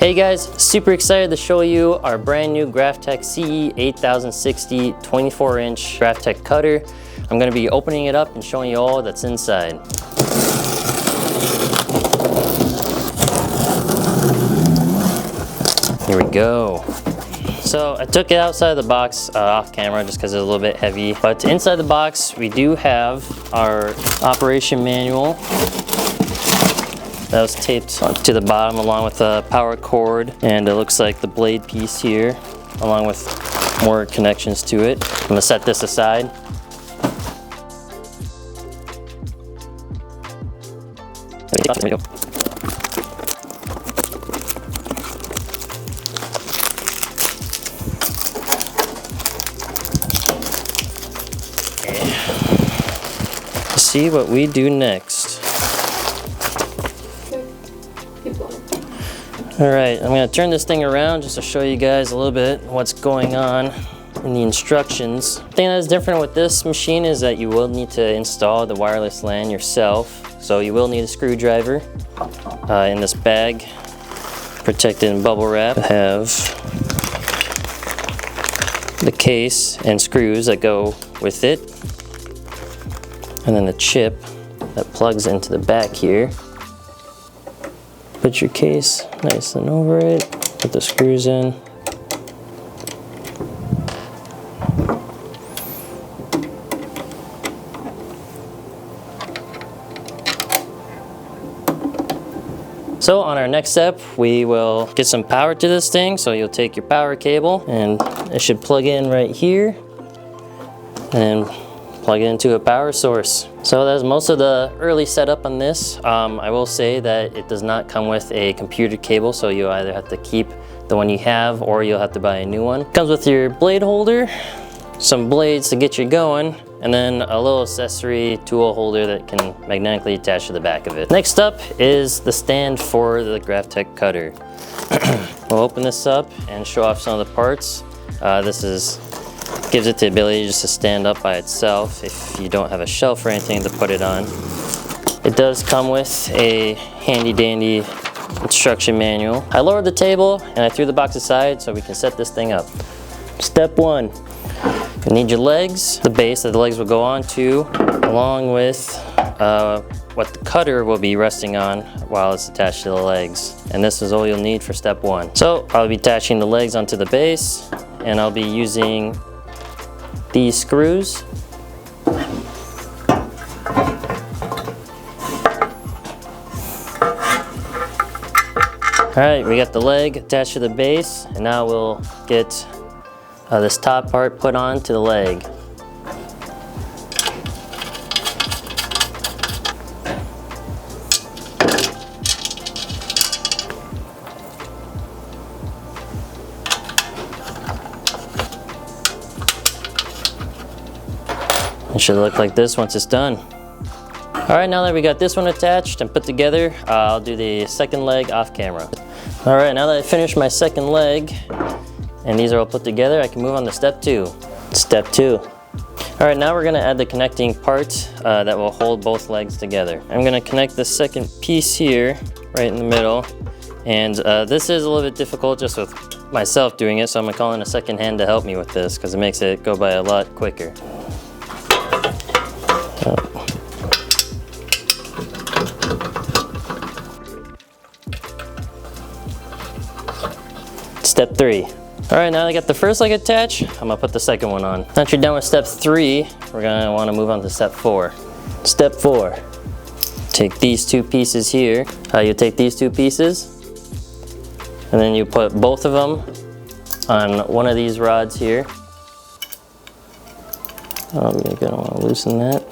Hey guys, super excited to show you our brand new Graphtec CE8000-60 24-inch Graphtec cutter. I'm going to be opening it up and showing you all that's inside. Here we go. So I took it outside of the box off camera just because it's a little bit heavy. But inside the box we do have our operation manual that was taped to the bottom along with a power cord, and it looks like the blade piece here along with more connections to it. I'm gonna set this aside. There we go. Let's see what we do next. Alright, I'm going to turn this thing around just to show you guys a little bit what's going on in the instructions. The thing that's different with this machine is that you will need to install the wireless LAN yourself. So you will need a screwdriver in this bag, protected in bubble wrap. I have the case and screws that go with it, and then the chip that plugs into the back here. Put your case nice and over it, put the screws in. So on our next step, we will get some power to this thing. So you'll take your power cable and it should plug in right here and plug it into a power source. So that's most of the early setup on this. I will say that it does not come with a computer cable, so you either have to keep the one you have or you'll have to buy a new one. It comes with your blade holder, some blades to get you going, and then a little accessory tool holder that can magnetically attach to the back of it. Next up is the stand for the Graphtec cutter. We'll open this up and show off some of the parts. This gives it the ability just to stand up by itself if you don't have a shelf or anything to put it on. It does come with a handy dandy instruction manual. I lowered the table and I threw the box aside so we can set this thing up. Step one, you need your legs, the base that the legs will go onto, along with what the cutter will be resting on while it's attached to the legs. And this is all you'll need for step one. So I'll be attaching the legs onto the base, and I'll be using these screws. Alright, we got the leg attached to the base, and now we'll get this top part put on to the leg. It should look like this once it's done. Alright, now that we got this one attached and put together, I'll do the second leg off camera. Alright, now that I finished my second leg and these are all put together, I can move on to step two. Step two. Alright, now we're going to add the connecting part that will hold both legs together. I'm going to connect the second piece here, right in the middle. And this is a little bit difficult just with myself doing it, so I'm going to call in a second hand to help me with this because it makes it go by a lot quicker. Step three. Alright, now that I got the first leg attached, I'm gonna put the second one on. Once you're done with step three, we're gonna wanna move on to step four. Step four. Take these two pieces here. You take these two pieces, and then you put both of them on one of these rods here. You're gonna wanna loosen that.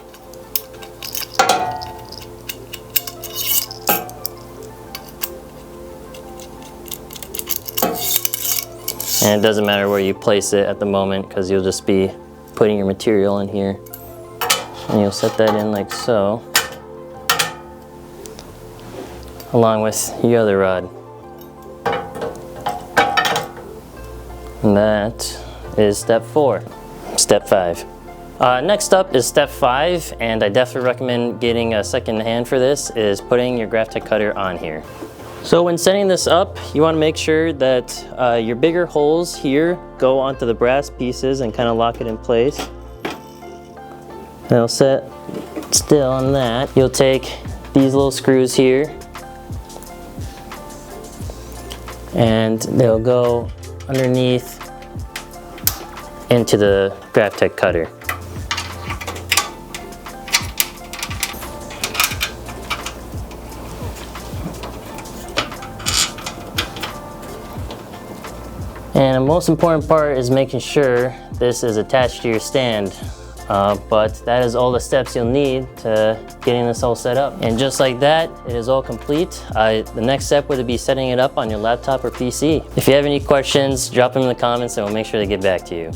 And it doesn't matter where you place it at the moment because you'll just be putting your material in here. And you'll set that in like so, along with your other rod. And that is step four. Step five. Next up is step 5, and I definitely recommend getting a second hand for this, is putting your Graphtec cutter on here. So when setting this up, you want to make sure that your bigger holes here go onto the brass pieces and kind of lock it in place. They'll set still on that. You'll take these little screws here and they'll go underneath into the Graphtec cutter. And the most important part is making sure this is attached to your stand. But that is all the steps you'll need to getting this all set up. And just like that, it is all complete. The next step would be setting it up on your laptop or PC. If you have any questions, drop them in the comments and we'll make sure to get back to you.